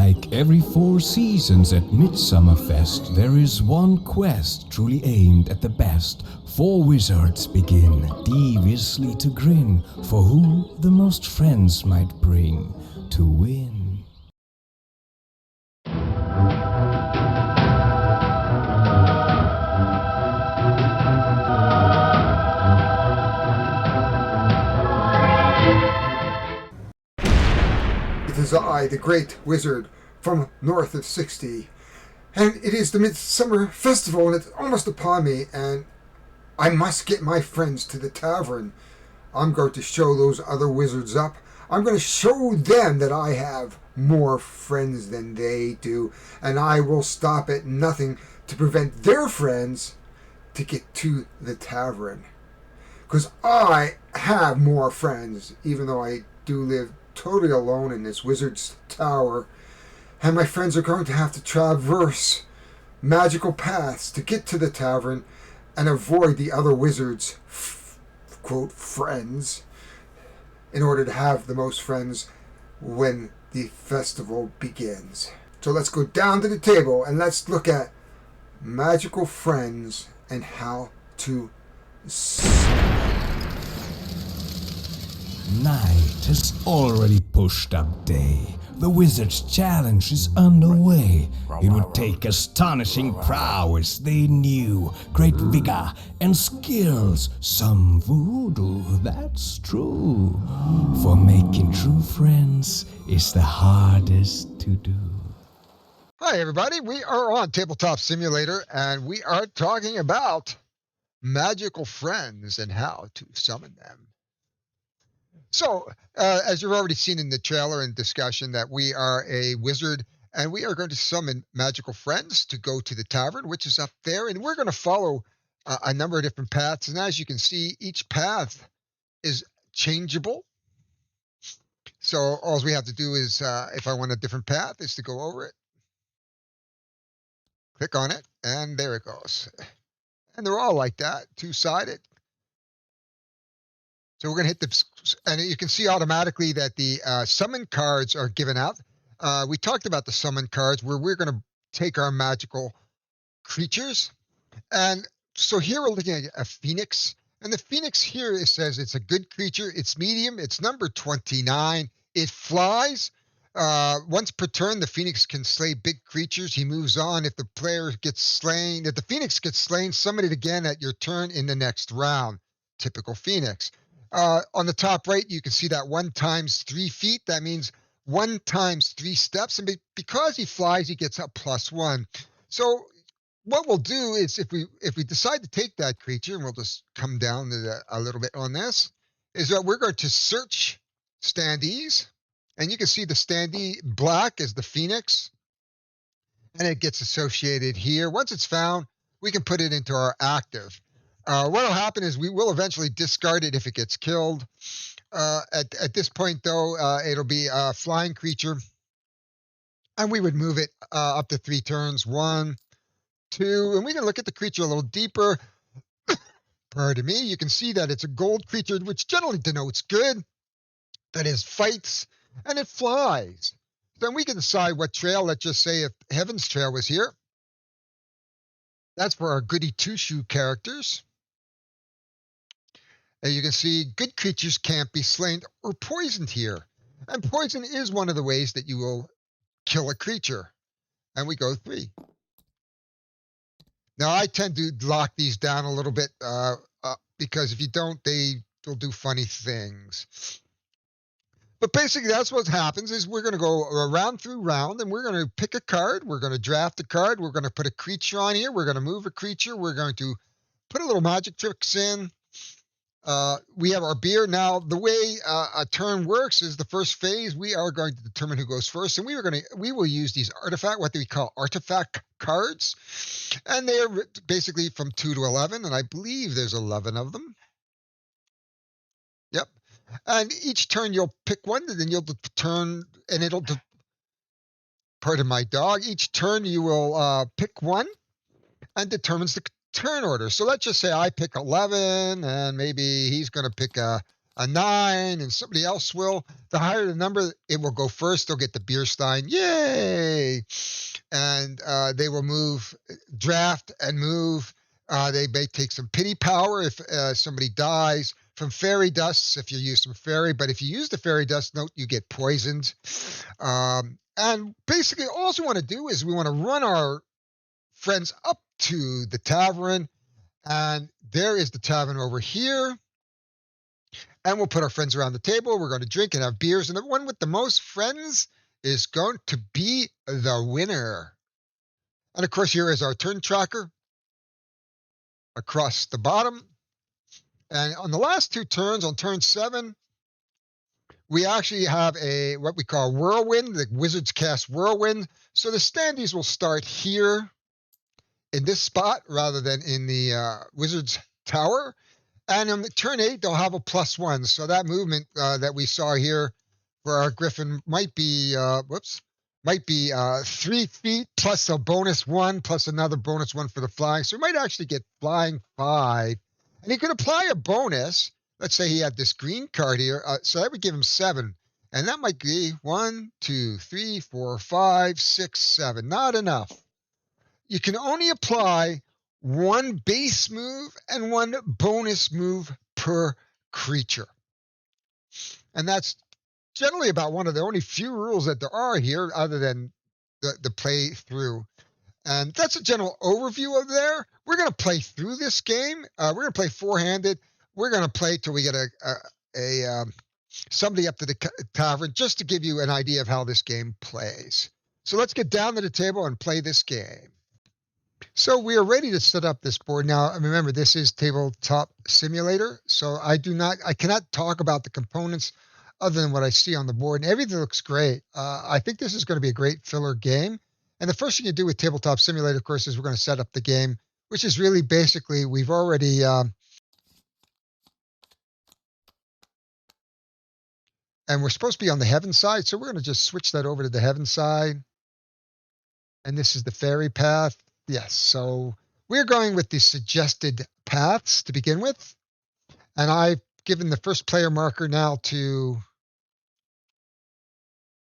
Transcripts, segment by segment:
Like every 4 seasons at Midsummer Fest, there is one quest truly aimed at the best. 4 wizards begin deviously to grin for who the most friends might bring to win. It is I, the great wizard from north of 60, and it is the Midsummer Festival, and it's almost upon me, and I must get my friends to the tavern. I'm going to show those other wizards up. I'm going to show them that I have more friends than they do, and I will stop at nothing to prevent their friends to get to the tavern. Because I have more friends, even though I do live totally alone in this wizard's tower, and my friends are going to have to traverse magical paths to get to the tavern and avoid the other wizards' quote friends in order to have the most friends when the festival begins. So let's go down to the table and let's look at magical friends and how to Night has already pushed up day. The wizard's challenge is underway. It would take astonishing prowess, they knew, great vigor and skills, some voodoo, that's true. For making true friends is the hardest to do. Hi everybody, we are on Tabletop Simulator and we are talking about magical friends and how to summon them. So, as you've already seen in the trailer and discussion, that we are a wizard and we are going to summon magical friends to go to the tavern, which is up there, and we're going to follow a number of different paths. And as you can see, each path is changeable. So all we have to do is, if I want a different path, is to go over it, click on it, and there it goes. And they're all like that, two-sided. So we're going to hit the, and you can see automatically that the summon cards are given out. We talked about the summon cards where we're going to take our magical creatures. And so here we're looking at a phoenix. And the phoenix here, it says it's a good creature. It's medium. It's number 29. It flies. Once per turn, the phoenix can slay big creatures. He moves on. If the player gets slain, if the phoenix gets slain, summon it again at your turn in the next round. Typical phoenix. On the top right, you can see that 1 times 3 feet. That means 1 times 3 steps. And because he flies, he gets a +1. So what we'll do is if we decide to take that creature, and we'll just come down to a little bit on this, is that we're going to search standees. And you can see the standee black is the phoenix. And it gets associated here. Once it's found, we can put it into our active. What will happen is we will eventually discard it if it gets killed. At this point, though, it'll be a flying creature. And we would move it up to 3 turns. 1, 2. And we can look at the creature a little deeper. Pardon me. You can see that it's a gold creature, which generally denotes good. That is, fights. And it flies. Then we can decide what trail. Let's just say if Heaven's Trail was here. That's for our goody two-shoe characters. And you can see good creatures can't be slain or poisoned here. And poison is one of the ways that you will kill a creature. And we go 3. Now, I tend to lock these down a little bit because if you don't, they'll do funny things. But basically, that's what happens is we're going to go round through round, and we're going to pick a card. We're going to draft a card. We're going to put a creature on here. We're going to move a creature. We're going to put a little magic tricks in. We have our beer. Now, the way a turn works is the first phase, we are going to determine who goes first. And we will use these what we call artifact cards. And they are basically from 2 to 11. And I believe there's 11 of them. Yep. And each turn you'll pick one, and then you'll turn, and it'll, pardon my dog, each turn you will pick one and determines the turn order. So let's just say I pick 11, and maybe he's going to pick a a 9 and somebody else will, the higher the number, it will go first. They'll get the beer stein. Yay! And they will move, draft and move. They may take some pity power if somebody dies. From fairy dusts if you use some fairy, but if you use the fairy dust, note you get poisoned. And basically all we want to do is we want to run our friends up to the tavern, and there is the tavern over here. And we'll put our friends around the table. We're going to drink and have beers, and the one with the most friends is going to be the winner. And of course, here is our turn tracker across the bottom. And on the last 2 turns, on turn 7, we actually have what we call whirlwind. The wizards cast whirlwind. So the standees will start here in this spot rather than in the wizard's tower. And on turn 8, they'll have a +1. So that movement that we saw here for our griffin might be 3 feet plus a bonus 1 plus another bonus 1 for the flying. So we might actually get flying 5. And he could apply a bonus. Let's say he had this green card here. So that would give him 7. And that might be 1, 2, 3, 4, 5, 6, 7. Not enough. You can only apply 1 base move and 1 bonus move per creature. And that's generally about one of the only few rules that there are here other than the play through. And that's a general overview of there. We're going to play through this game. We're going to play 4-handed. We're going to play till we get somebody up to the tavern just to give you an idea of how this game plays. So let's get down to the table and play this game. So we are ready to set up this board. Now, remember, this is Tabletop Simulator. So I cannot talk about the components other than what I see on the board. And everything looks great. I think this is going to be a great filler game. And the first thing you do with Tabletop Simulator, of course, is we're going to set up the game, which is really basically we've already and we're supposed to be on the heaven side. So we're going to just switch that over to the heaven side. And this is the fairy path. Yes. So we're going with the suggested paths to begin with. And I've given the first player marker now to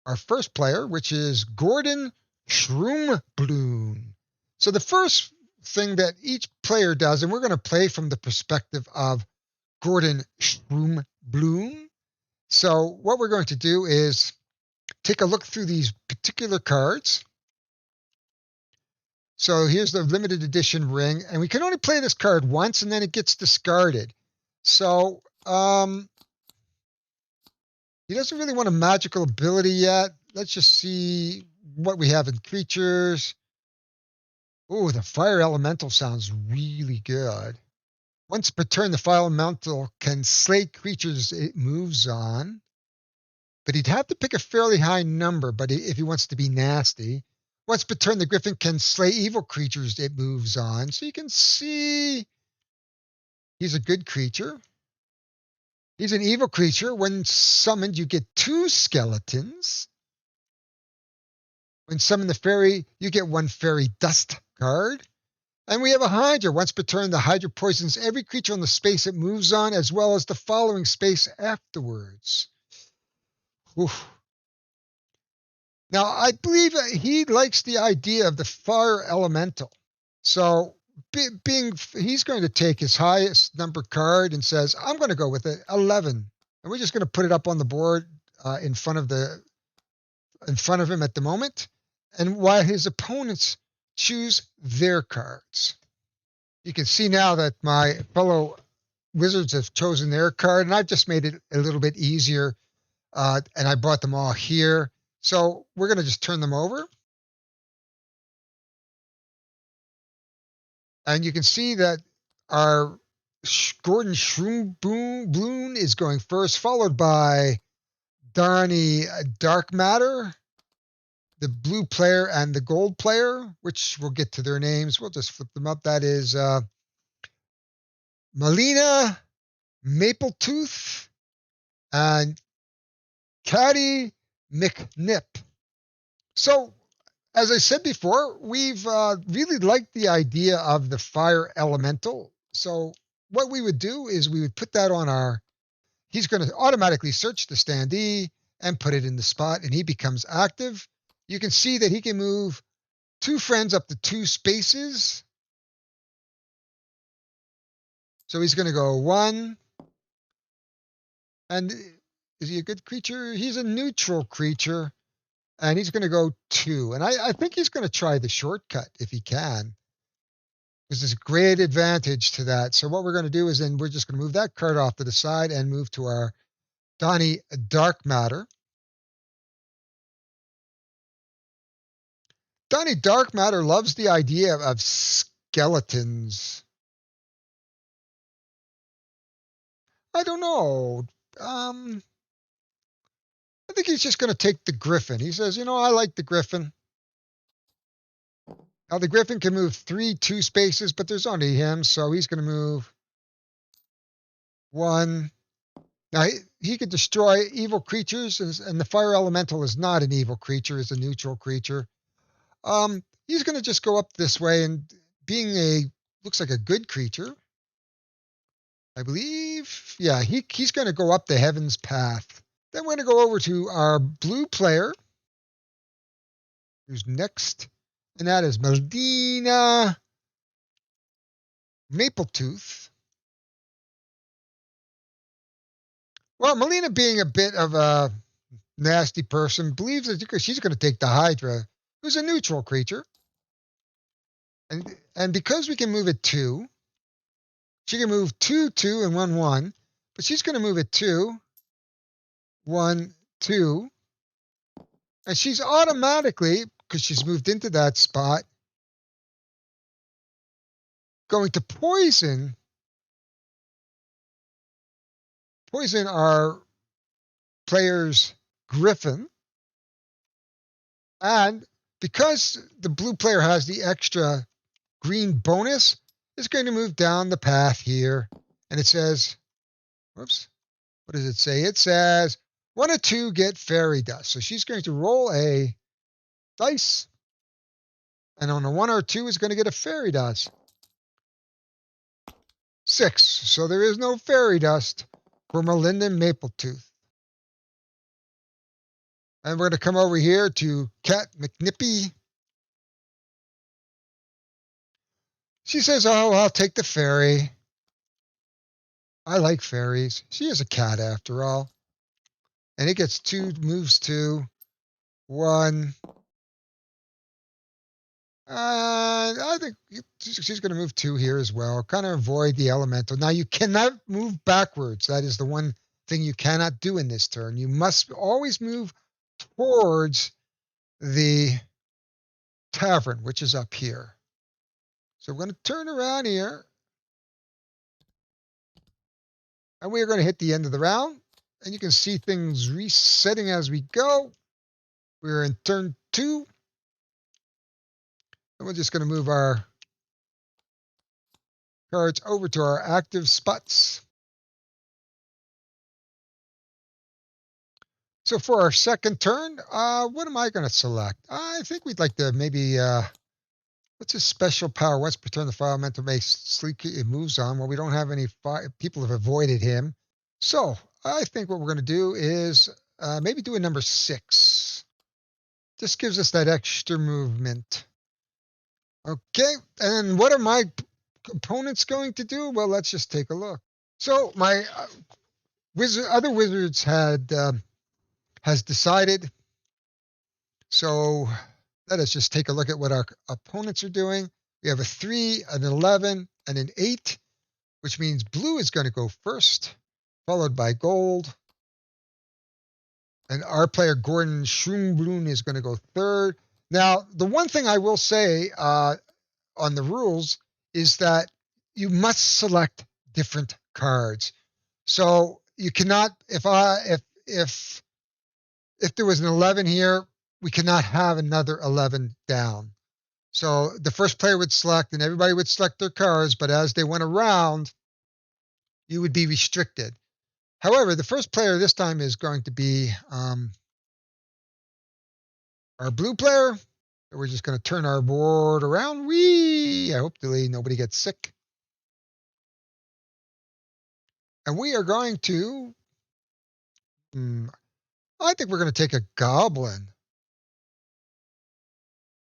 our first player, which is Gordon Schroombloon. So the first thing that each player does, and we're going to play from the perspective of Gordon Schroombloon. So what we're going to do is take a look through these particular cards. So here's the limited edition ring, and we can only play this card once, and then it gets discarded. So he doesn't really want a magical ability yet. Let's just see what we have in creatures. Oh, the fire elemental sounds really good. Once per turn, the fire elemental can slay creatures it moves on. But he'd have to pick a fairly high number, but if he wants to be nasty. Once per turn, the griffin can slay evil creatures it moves on. So you can see he's a good creature. He's an evil creature. When summoned, you get 2 skeletons. When summoned the fairy, you get 1 fairy dust card. And we have a Hydra. Once per turn, the Hydra poisons every creature on the space it moves on, as well as the following space afterwards. Oof. Now, I believe he likes the idea of the fire elemental. So he's going to take his highest number card and says, I'm going to go with it, 11. And we're just going to put it up on the board in front of him at the moment. And while his opponents choose their cards. You can see now that my fellow wizards have chosen their card, and I've just made it a little bit easier. And I brought them all here. So we're going to just turn them over. And you can see that our Gordon Schroombloon is going first, followed by Darny Dark Matter, the blue player and the gold player, which we'll get to their names. We'll just flip them up. That is Melina Mapletooth and Caddy McNip. So, as I said before, we've really liked the idea of the fire elemental. So what we would do is we would put that on our he's going to automatically search the standee and put it in the spot, and he becomes active. You can see that he can move 2 friends up to 2 spaces. So he's going to go 1. And is he a good creature? He's a neutral creature. And he's going to go 2. And I think he's going to try the shortcut if he can. Because there's a great advantage to that. So what we're going to do is then we're just going to move that card off to the side and move to our Donnie Dark Matter. Donnie Dark Matter loves the idea of skeletons. I don't know. I think he's just going to take the Griffin. He says, I like the Griffin. Now, the Griffin can move 2 spaces, but there's only him, so he's going to move 1. Now, he could destroy evil creatures, and the Fire Elemental is not an evil creature, it's a neutral creature. He's going to just go up this way, and being looks like a good creature, I believe. Yeah, he's going to go up the Heaven's Path. Then we're going to go over to our blue player, who's next, and that is Melina Mapletooth. Well, Melina, being a bit of a nasty person, believes that she's going to take the Hydra, who's a neutral creature. And because we can move it 2, she can move 2, 2, and 1, 1. But she's going to move it 2, 1, 2. And she's automatically, because she's moved into that spot, going to poison our player's Griffin. And because the blue player has the extra green bonus, it's going to move down the path here. And it says, whoops, what does it say? It says 1 or 2 get fairy dust. So she's going to roll a dice. And on a 1 or 2 is going to get a fairy dust. 6. So there is no fairy dust for Melinda Mapletooth. And we're going to come over here to Cat McNippy. She says, oh, I'll take the fairy. I like fairies. She is a cat after all. And it gets 2 moves to 1. I think she's going to move 2 here as well. Kind of avoid the elemental. Now, you cannot move backwards. That is the one thing you cannot do in this turn. You must always move towards the tavern, which is up here. So we're going to turn around here. And we are going to hit the end of the round. And you can see things resetting as we go. We're in turn 2. And we're just going to move our cards over to our active spots. So for our second turn, what am I going to select? I think we'd like to maybe, what's his special power? Once per turn, the fire elemental makes sleep, it moves on. Well, we don't have any people have avoided him. So I think what we're going to do is maybe do a number 6. This gives us that extra movement. Okay, and what are my opponents going to do? Well, let's just take a look. So my other wizards has decided. So let us just take a look at what our opponents are doing. We have a 3, an 11, and an 8, which means blue is going to go first, followed by gold. And our player, Gordon Schroomblun, is going to go third. Now, the one thing I will say on the rules is that you must select different cards. So you cannot, if there was an 11 here, we cannot have another 11 down. So the first player would select, and everybody would select their cards, but as they went around, you would be restricted. However, the first player this time is going to be our blue player. We're just going to turn our board around. Hopefully nobody gets sick. And we are going to I think we're going to take a goblin.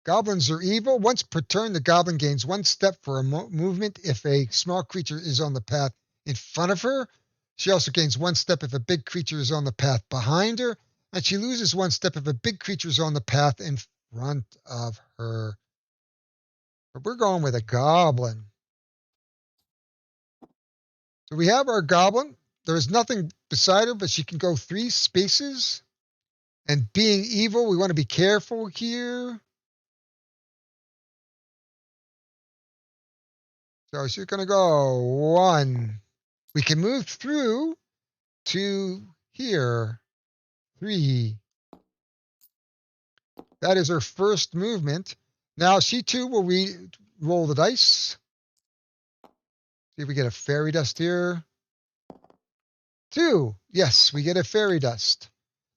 Goblins are evil. Once per turn, the goblin gains 1 step for a movement if a small creature is on the path in front of her. She also gains 1 step if a big creature is on the path behind her. And she loses 1 step if a big creature is on the path in front of her. But we're going with a goblin. So we have our goblin. There is nothing beside her, but she can go 3 spaces. And being evil, we want to be careful here. So she's going to go 1. We can move through to here. 3. That is her first movement. Now she too will roll the dice. See if we get a fairy dust here. 2. Yes, we get a fairy dust.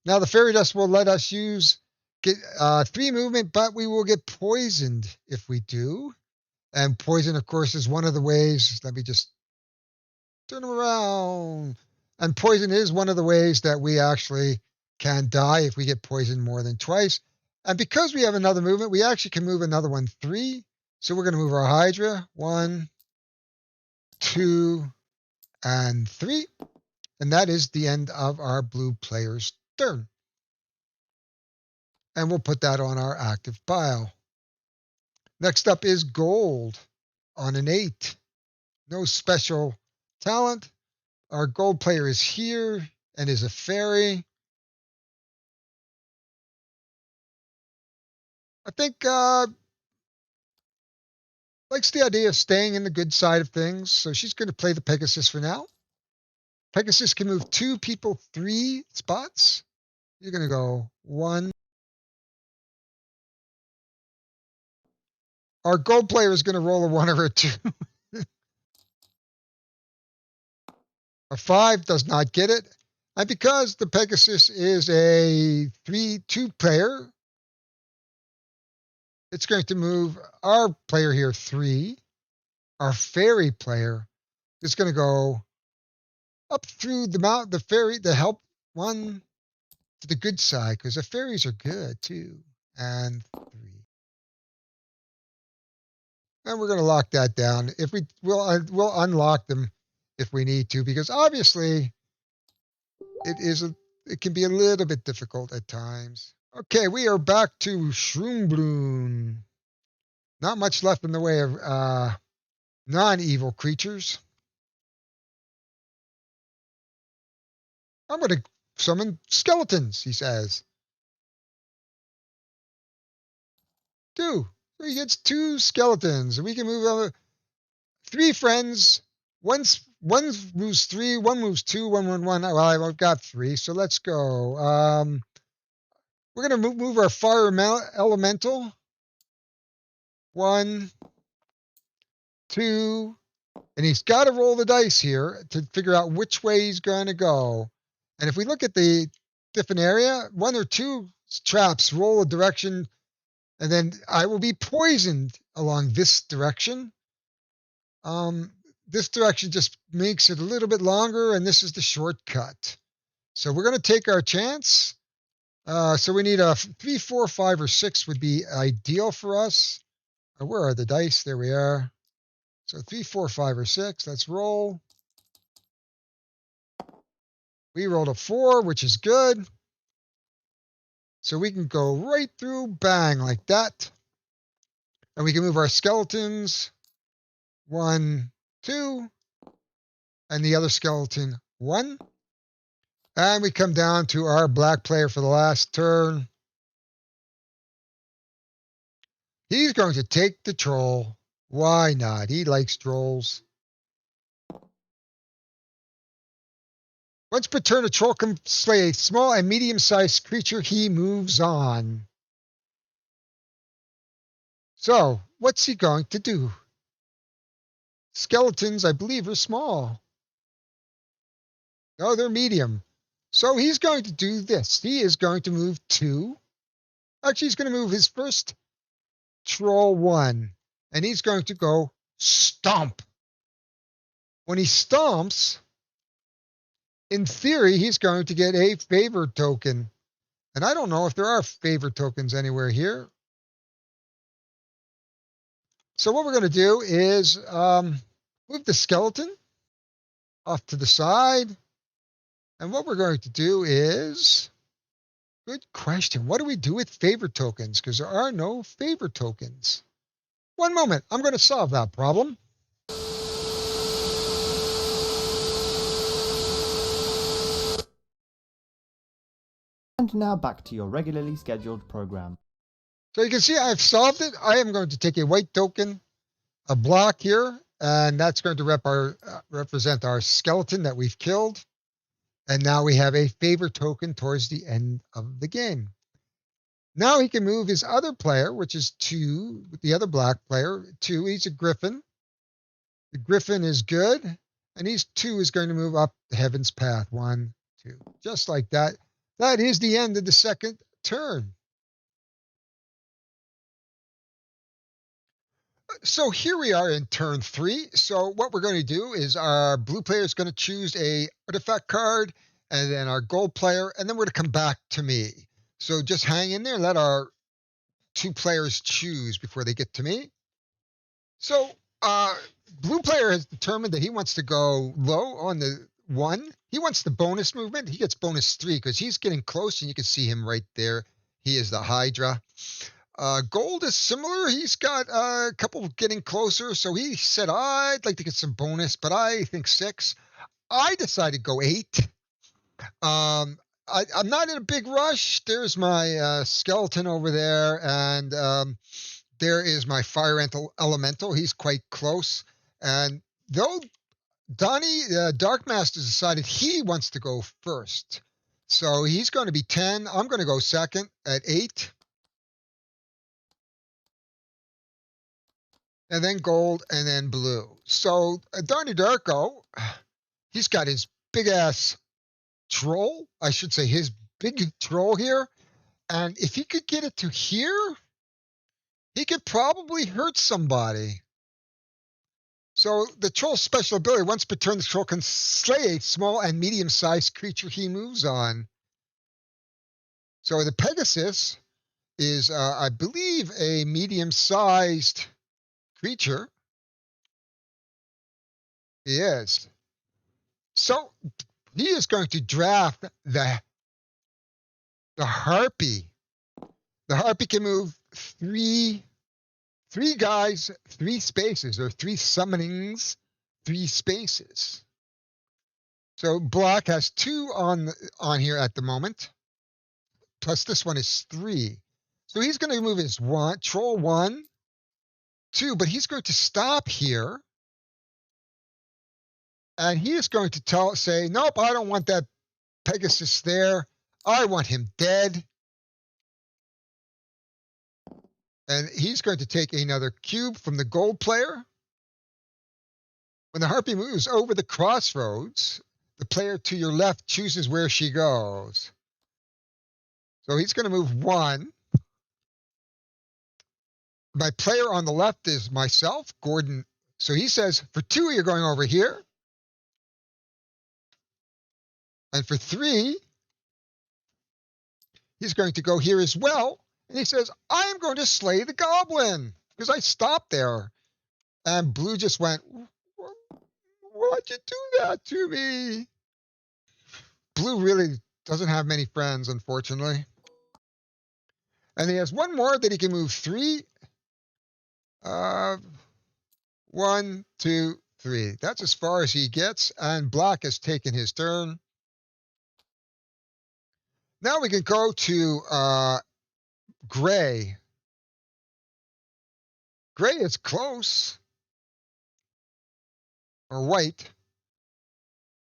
Now the fairy dust will let us get 3 movement, but we will get poisoned if we do. And poison, of course, is one of the ways. Let me just turn them around. And poison is one of the ways that we actually can die if we get poisoned more than twice. And because we have another movement, we actually can move another one 3. So we're going to move our Hydra 1, 2, and 3. And that is the end of our blue player's turn. And we'll put that on our active pile. Next up is gold on an 8. No special talent. Our gold player is here and is a fairy. I think likes the idea of staying in the good side of things, so she's going to play the Pegasus for now. Pegasus can move 2 people 3 spots. You're going to go 1. Our gold player is going to roll a 1 or a 2. A 5 does not get it. And because the Pegasus is a 2 player, it's going to move our player here 3. Our fairy player is going to go up through the fairy, the help 1 to the good side, because the fairies are good, 2 and 3. And we're going to lock that down. If we'll unlock them if we need to, because obviously it can be a little bit difficult at times. Okay, we are back to Shroomblune. Not much left in the way of non-evil creatures. I'm going to summon skeletons, he says. 2. So he gets 2 skeletons. We can move over 3 friends. One moves 3, 1 moves 2, 1 1 1. Well, I've got 3, so let's go. We're going to move our fire elemental. 1, 2, and he's got to roll the dice here to figure out which way he's going to go. And if we look at the different area, 1 or 2 traps roll a direction, and then I will be poisoned along this direction. This direction just makes it a little bit longer, and this is the shortcut. So we're going to take our chance. So we need a 3, 4, 5, or 6 would be ideal for us. Where are the dice? There we are. So 3, 4, 5, or 6. Let's roll. We rolled a 4, which is good. So we can go right through, bang, like that. And we can move our skeletons. 1, 2. And the other skeleton, 1. And we come down to our black player for the last turn. He's going to take the troll. Why not? He likes trolls. Once per turn, a troll can slay a small and medium-sized creature. He moves on. So, what's he going to do? Skeletons, I believe, are small. No, they're medium. So he's going to do this. He is going to move 2. Actually, he's going to move his first troll 1. And he's going to go stomp. When he stomps, in theory, he's going to get a favor token. And I don't know if there are favor tokens anywhere here. So what we're going to do is move the skeleton off to the side. And what we're going to do is, good question, what do we do with favor tokens? Because there are no favor tokens. One moment, I'm going to solve that problem. And now back to your regularly scheduled program. So you can see I've solved it. I am going to take a white token, a block here, and that's going to represent our skeleton that we've killed. And now we have a favor token towards the end of the game. Now he can move his other player, which is 2, the other black player, 2. He's a griffin. The griffin is good, and he's 2 is going to move up the heaven's path. 1, 2, just like that. That is the end of the second turn. So here we are in turn 3. So what we're going to do is our blue player is going to choose a artifact card, and then our gold player, and then we're going to come back to me. So just hang in there and let our 2 players choose before they get to me. So blue player has determined that he wants to go low on the 1. He wants the bonus movement. He gets bonus 3 because he's getting close, and you can see him right there. He is the Hydra. Gold is similar. He's got a couple getting closer. So he said, I'd like to get some bonus, but I think 6. I decided to go 8. I'm not in a big rush. There's my skeleton over there, and there is my fire elemental. He's quite close. And though Donnie, Dark Master, decided he wants to go first. So he's going to be 10. I'm going to go second at 8. And then gold, and then blue. So Donnie Darko, he's got his big-ass troll. I should say his big troll here. And if he could get it to here, he could probably hurt somebody. So the troll's special ability, once per turn, the troll can slay a small and medium-sized creature he moves on. So the Pegasus is, I believe, a medium-sized creature. He is. So he is going to draft the Harpy. The Harpy can move three guys, 3 spaces, or 3 summonings, 3 spaces. So black has 2 on here at the moment. Plus this one is 3. So he's going to move his troll 1, 2, but he's going to stop here. And he is going to say, nope, I don't want that Pegasus there. I want him dead. And he's going to take another cube from the gold player. When the Harpy moves over the crossroads, the player to your left chooses where she goes. So he's going to move 1. My player on the left is myself, Gordon. So he says, for 2, you're going over here. And for 3, he's going to go here as well. And he says, I am going to slay the goblin because I stopped there. And blue just went, why'd you do that to me? Blue really doesn't have many friends, unfortunately. And he has 1 more that he can move 3. 1, 2, 3. That's as far as he gets. And black has taken his turn. Now we can go to gray. Gray is close. Or white.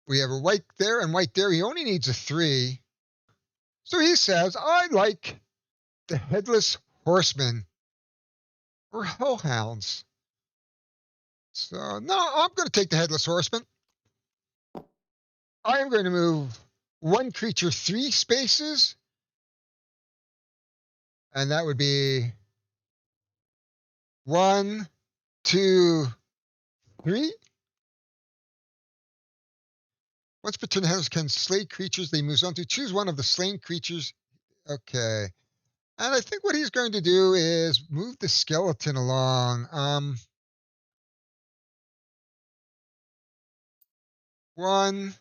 We have a white there and white there. He only needs a 3. So he says, I like the Headless Horseman or Hellhounds. So no, I'm going to take the Headless Horseman. I am going to move 1 creature 3 spaces. And that would be 1, 2, 3. Once per turn, the can slay creatures they moves on to. Choose one of the slain creatures. Okay. And I think what he's going to do is move the skeleton along. 1,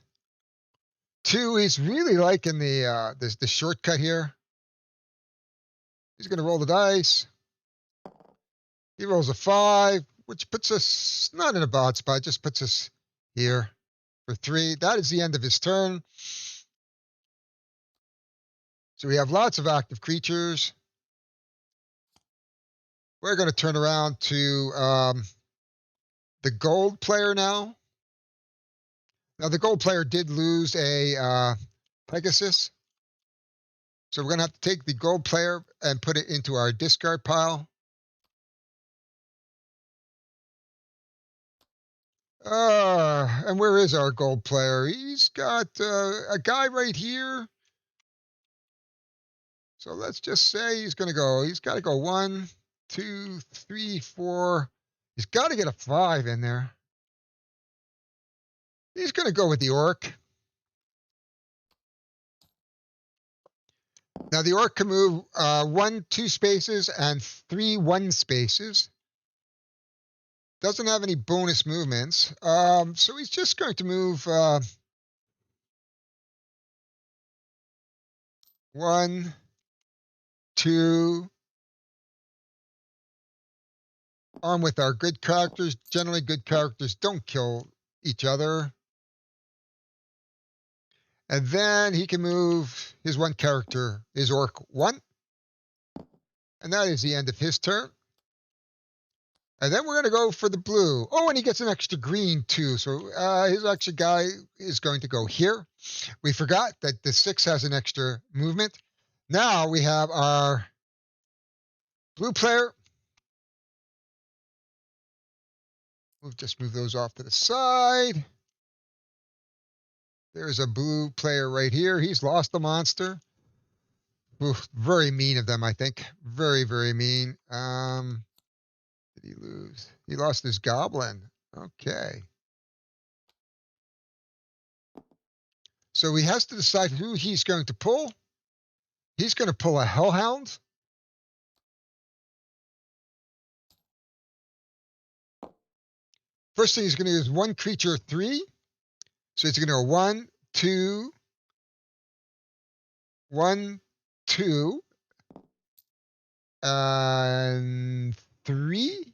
2. He's really liking the shortcut here. He's going to roll the dice. He rolls a 5, which puts us not in a bad spot, just puts us here for 3. That is the end of his turn. So we have lots of active creatures. We're going to turn around to the gold player now. Now, the gold player did lose a Pegasus. So we're going to have to take the gold player and put it into our discard pile. And where is our gold player? He's got a guy right here. So let's just say he's got to go 1, 2, 3, 4. He's got to get a 5 in there. He's going to go with the orc. Now the orc can move 1, 2 spaces and 3, 1 spaces. Doesn't have any bonus movements. So he's just going to move 1, 2. On with our good characters. Generally, good characters don't kill each other. And then he can move his one character, his orc 1. And that is the end of his turn. And then we're going to go for the blue. Oh, and he gets an extra green too. So his extra guy is going to go here. We forgot that the 6 has an extra movement. Now we have our blue player. We'll just move those off to the side. There's a blue player right here. He's lost the monster. Oof, very mean of them, I think. Very, very mean. Did he lose? He lost his goblin. Okay. So he has to decide who he's going to pull. He's going to pull a hellhound. First thing he's going to do is 1 creature 3. So he's going to go 1, 2, 1, 2, and 3.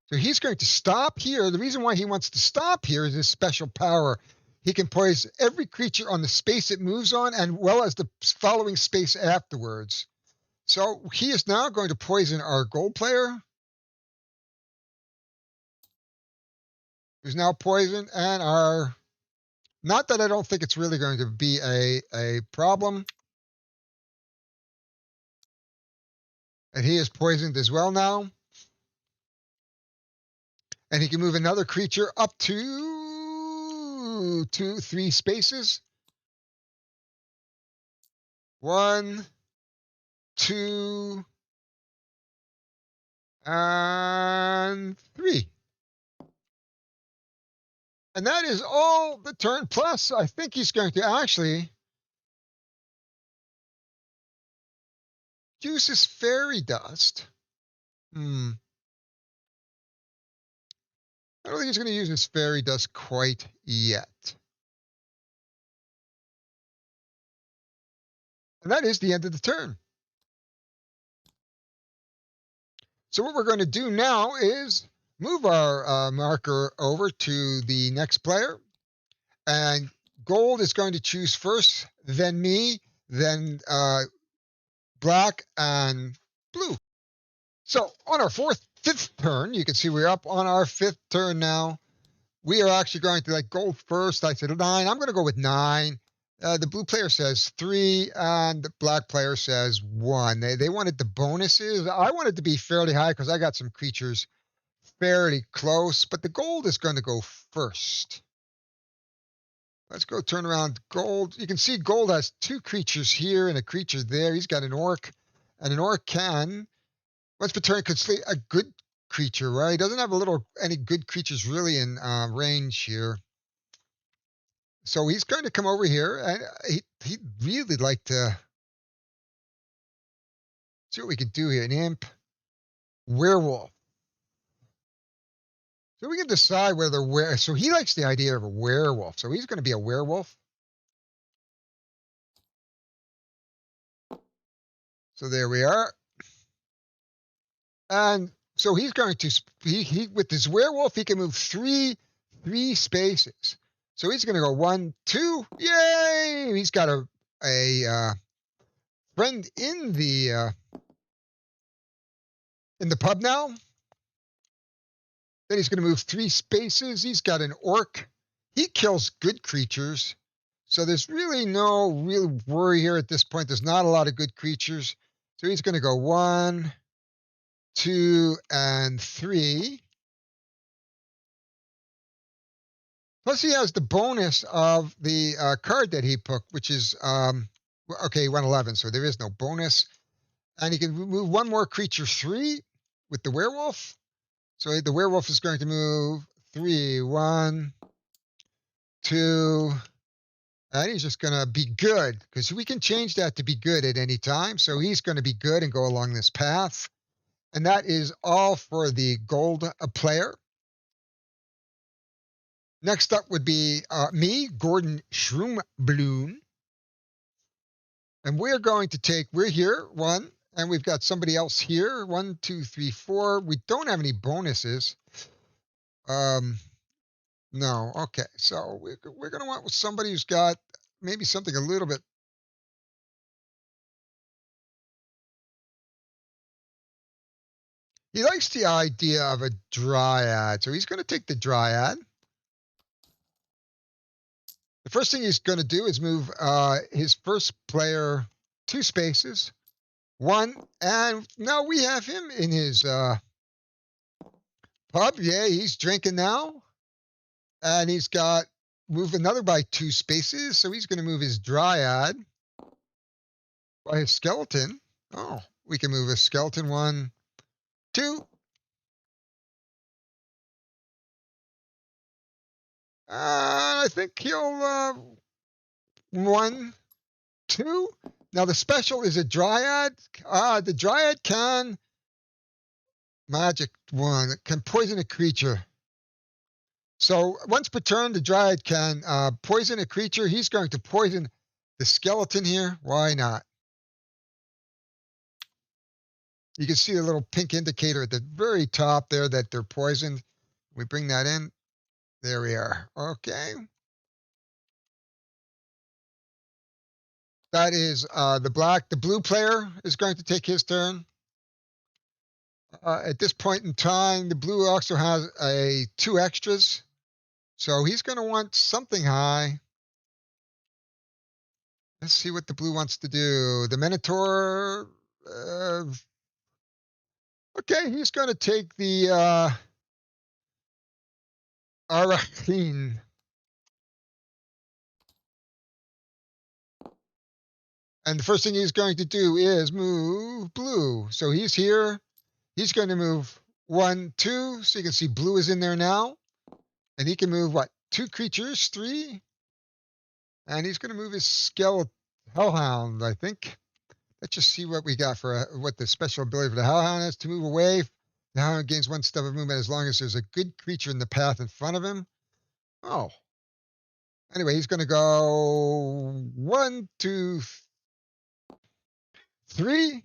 So he's going to stop here. The reason why he wants to stop here is his special power. He can poison every creature on the space it moves on, and well as the following space afterwards. So he is now going to poison our gold player, who's now poisoned, and our... Not that I don't think it's really going to be a problem. And he is poisoned as well now. And he can move another creature up to 2, 3 spaces. 1, 2, and 3. And that is all the turn. Plus, I think he's going to actually use his fairy dust. I don't think he's going to use his fairy dust quite yet. And that is the end of the turn. So what we're going to do now is move our marker over to the next player. And gold is going to choose first, then me, then black and blue. So on our 5th turn, you can see we're up on our 5th turn now. We are actually going to like gold first. I said 9. I'm going to go with 9. The blue player says 3, and the black player says 1. They wanted the bonuses. I wanted to be fairly high because I got some creatures fairly close, but the gold is going to go first. Let's go turn around gold. You can see gold has 2 creatures here and a creature there. He's got an orc, and an orc can, once per turn, could slay a good creature, right? He doesn't have any good creatures really in range here. So he's going to come over here, and he'd really like to see what we can do here. An imp, werewolf. So we can decide whether so he likes the idea of a werewolf. So he's going to be a werewolf. So there we are. And so he's going to he with his werewolf, he can move three spaces. So he's going to go 1, 2. Yay! He's got a friend in the pub now. Then he's going to move 3 spaces. He's got an orc. He kills good creatures. So there's really no real worry here at this point. There's not a lot of good creatures. So he's going to go 1, 2, and 3. Plus he has the bonus of the card that he put, which is, okay, 111. So there is no bonus. And he can move 1 more creature 3 with the werewolf. So the werewolf is going to move 3, 1, 2, and he's just going to be good because we can change that to be good at any time. So he's going to be good and go along this path. And that is all for the gold player. Next up would be me, Gordon Schrombloon. And we're going to we're here, 1, and we've got somebody else here, 1, 2, 3, 4. We don't have any bonuses. No, okay. So we're going to want somebody who's got maybe something a little bit. He likes the idea of a dryad, so he's going to take the dryad. The first thing he's going to do is move his first player 2 spaces. 1, and now we have him in his pub. Yeah, he's drinking now. And he's got move another by 2 spaces, so he's going to move his dryad by his skeleton. Oh, we can move a skeleton 1, 2. I think he'll 1, 2. Now the special is a dryad. The dryad can magic 1. It can poison a creature. So once per turn, the dryad can poison a creature. He's going to poison the skeleton here. Why not? You can see a little pink indicator at the very top there that they're poisoned. We bring that in. There we are. Okay. That is the blue player is going to take his turn. At this point in time, the blue also has 2 extras. So he's going to want something high. Let's see what the blue wants to do. The Minotaur. Okay, he's going to take the Arachne. And the first thing he's going to do is move blue. So he's here. He's going to move 1, 2. So you can see blue is in there now. And he can move, what, 2 creatures, 3? And he's going to move his skeleton hellhound, I think. Let's just see what we got for what the special ability for the hellhound is. To move away, the hellhound gains 1 step of movement as long as there's a good creature in the path in front of him. Oh. Anyway, he's going to go 1, 2, 3.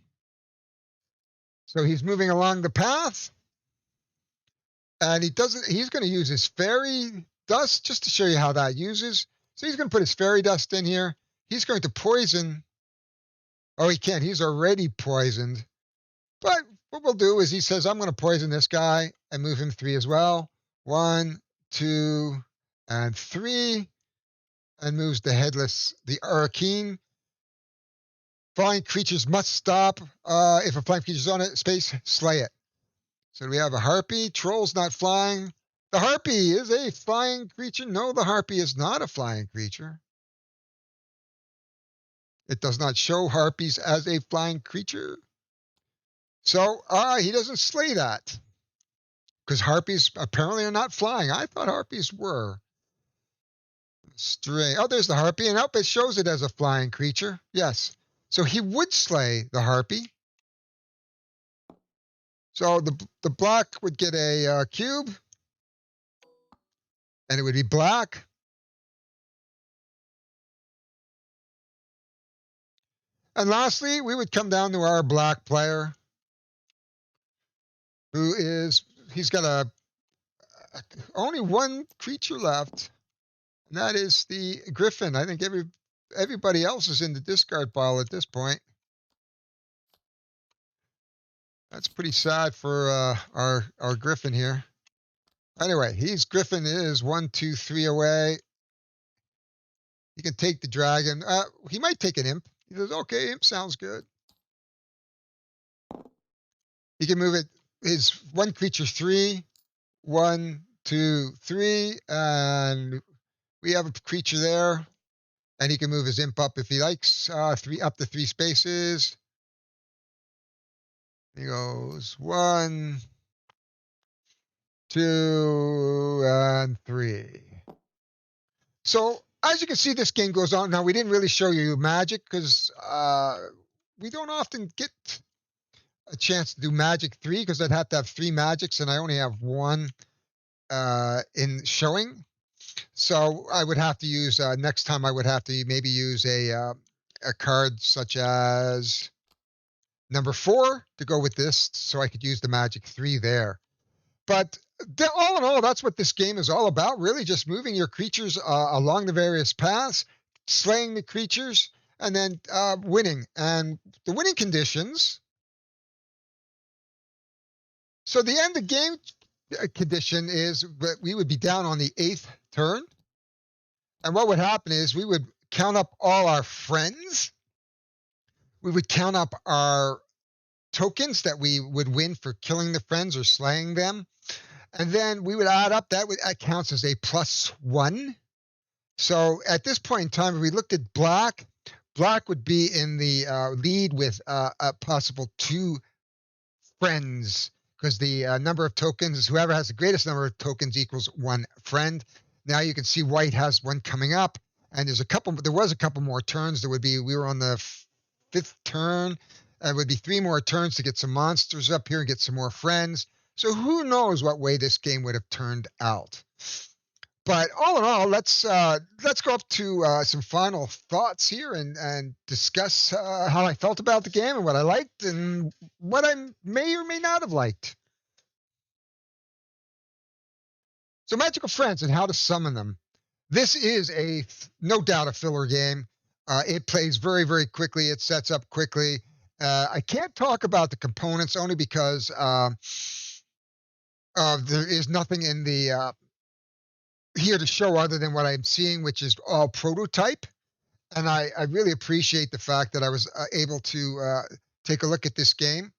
So he's moving along the path. And he's going to use his fairy dust just to show you how that uses. So he's going to put his fairy dust in here. He's going to poison. Oh, he can't. He's already poisoned. But what we'll do is he says, I'm going to poison this guy and move him 3 as well. 1, 2, and 3. And moves the Arachne. Flying creatures must stop. If a flying creature's on it, space, slay it. So we have a harpy. Troll's not flying. The harpy is a flying creature. No, the harpy is not a flying creature. It does not show harpies as a flying creature. So he doesn't slay that. because harpies apparently are not flying. I thought harpies were. Stray. Oh, there's the harpy, and it shows it as a flying creature. Yes. So he would slay the harpy. So the black would get a cube, and it would be black. And lastly, we would come down to our black player, he's got only one creature left, and that is the griffin. I think everybody else is in the discard pile at this point. That's pretty sad for our griffin here. Anyway, griffin is 1, 2, 3 away. He can take the dragon. He might take an imp. He says, okay, imp sounds good. He can move it. His one creature 3. 1, 2, 3, and we have a creature there. And he can move his imp up if he likes. Up to 3 spaces. He goes 1, 2, and 3. So as you can see, this game goes on. Now, we didn't really show you magic because we don't often get a chance to do magic 3 because I'd have to have 3 magics, and I only have 1 in showing. So I would have to use, next time I would have to maybe use a card such as number 4 to go with this, so I could use the magic 3 there. But all in all, that's what this game is all about, really, just moving your creatures along the various paths, slaying the creatures, and then winning. And the winning conditions. So the end of game condition is that we would be down on the 8th turn. And what would happen is we would count up all our friends. We would count up our tokens that we would win for killing the friends or slaying them. And then we would add up, that counts as a +1. So at this point in time, if we looked at black would be in the lead with a possible 2 friends, because the number of tokens, whoever has the greatest number of tokens equals 1 friend. Now you can see white has 1 coming up, and there was a couple more turns. We were on the 5th turn. It would be 3 more turns to get some monsters up here and get some more friends. So who knows what way this game would have turned out. But all in all, let's go up to some final thoughts here and discuss how I felt about the game and what I liked and what I may or may not have liked. So Magical Friends and how to summon them. This is no doubt a filler game. It plays very, very quickly. It sets up quickly. I can't talk about the components only because there is nothing in the here to show other than what I'm seeing, which is all prototype. And I really appreciate the fact that I was able to take a look at this game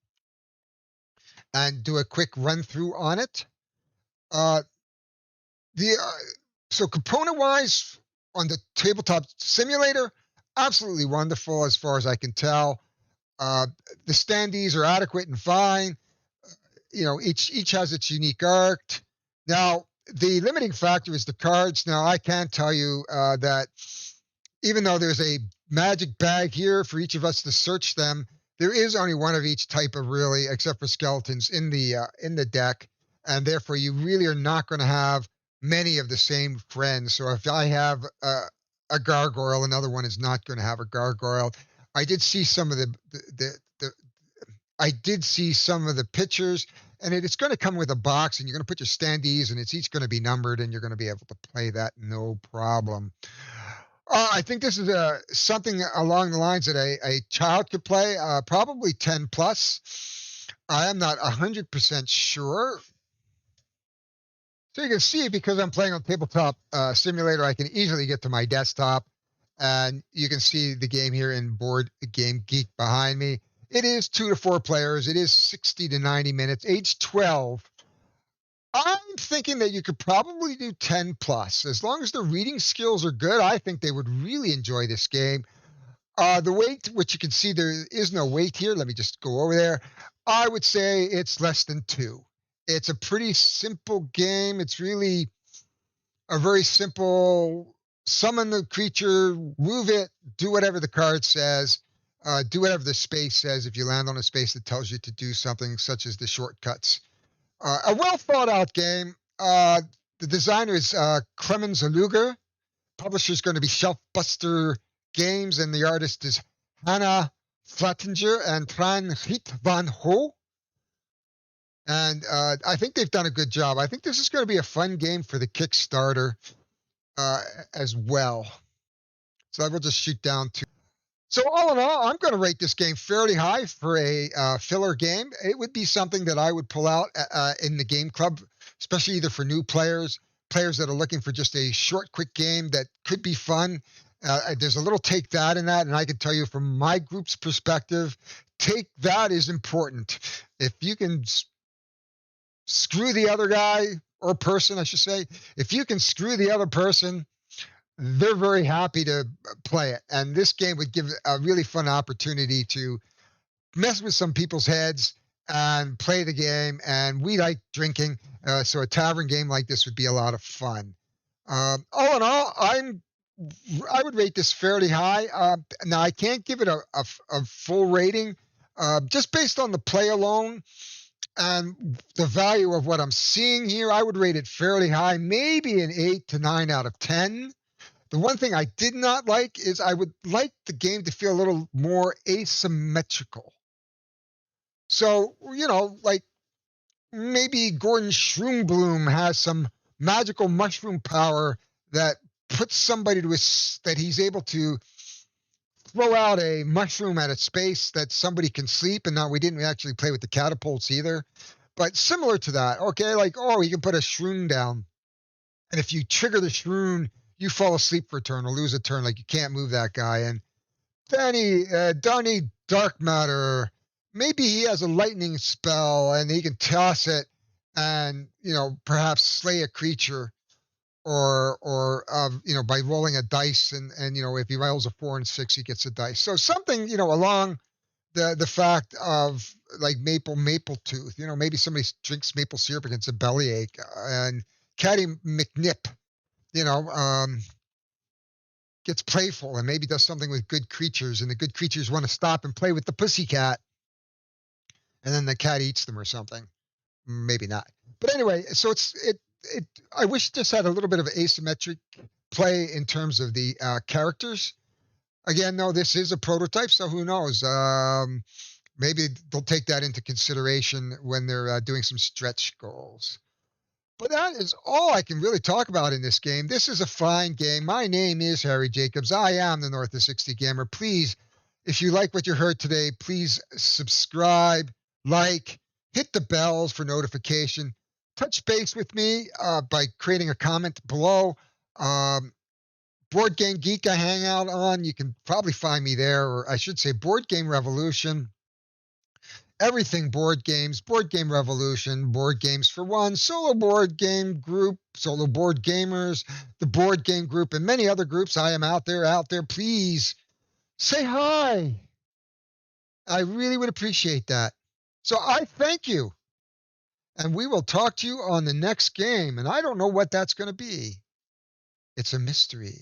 and do a quick run through on it. So component-wise, on the tabletop simulator, absolutely wonderful as far as I can tell. The standees are adequate and fine. Each has its unique art. Now, the limiting factor is the cards. Now, I can tell you that even though there's a magic bag here for each of us to search them, there is only one of each type of really, except for skeletons in the deck, and therefore you really are not going to have many of the same friends. So if I have a gargoyle, another one is not going to have a gargoyle. I did see some of the pictures, and it's going to come with a box, and you're going to put your standees, and it's each going to be numbered, and you're going to be able to play that no problem. I think this is something along the lines that a child could play, probably 10 plus. I am not 100% sure. So you can see, because I'm playing on tabletop simulator, I can easily get to my desktop, and you can see the game here in Board Game Geek behind me. It is 2 to 4 players. It is 60 to 90 minutes, age 12. I'm thinking that you could probably do 10 plus. As long as the reading skills are good, I think they would really enjoy this game. The weight, which you can see there is no weight here. Let me just go over there. I would say it's less than 2. It's a pretty simple game. It's really a very simple summon the creature, move it, do whatever the card says, do whatever the space says if you land on a space that tells you to do something, such as the shortcuts. A well thought out game. The designer is Clemens Aluger. Publisher is going to be Shelfbuster Games, and the artist is Hannah Flattinger and Tran Riet van Ho. And I think they've done a good job. I think this is going to be a fun game for the Kickstarter as well. So I will just shoot down to. So all in all, I'm going to rate this game fairly high for a filler game. It would be something that I would pull out in the game club, especially either for new players, players that are looking for just a short, quick game that could be fun. There's a little take that in that, and I can tell you from my group's perspective, take that is important. If you can screw the other guy, or person, I should say, if you can screw the other person, they're very happy to play it. And this game would give a really fun opportunity to mess with some people's heads and play the game. And we like drinking, so a tavern game like this would be a lot of fun. All in all, I would rate this fairly high. Now I can't give it a full rating, just based on the play alone and the value of what I'm seeing here. I would rate it fairly high, maybe an 8 to 9 out of 10. The one thing I did not like is I would like the game to feel a little more asymmetrical. So, like maybe Gordon Shroom has some magical mushroom power that puts somebody that he's able to throw out a mushroom at a space that somebody can sleep. And now we didn't actually play with the catapults either, but similar to that. Okay, like, you can put a shroom down, and if you trigger the shroom, you fall asleep for a turn or lose a turn, like you can't move that guy. And Donnie Dark Matter, maybe he has a lightning spell and he can toss it and, perhaps slay a creature or by rolling a dice and if he rolls a 4 and 6, he gets a dice. So something, along the fact of like maple tooth, maybe somebody drinks maple syrup against a bellyache, and Caddy McNip, gets playful and maybe does something with good creatures, and the good creatures want to stop and play with the pussycat, and then the cat eats them or something. Maybe not. But anyway, so I wish this had a little bit of asymmetric play in terms of the characters. Again, no, this is a prototype, so who knows? Maybe they'll take that into consideration when they're doing some stretch goals. But that is all I can really talk about in this game. This is a fine game. My name is Harry Jacobs. I am the North of 60 Gamer. Please, if you like what you heard today, please subscribe, hit the bells for notification. Touch base with me by creating a comment below. Board Game Geek I hang out on. You can probably find me there, or I should say Board Game Revolution. Everything board games, Board Game Revolution, Board Games for One, Solo Board Game Group, Solo Board Gamers, the Board Game Group, and many other groups. I am out there. Please say hi. I really would appreciate that. So I thank you. And we will talk to you on the next game. And I don't know what that's going to be. It's a mystery.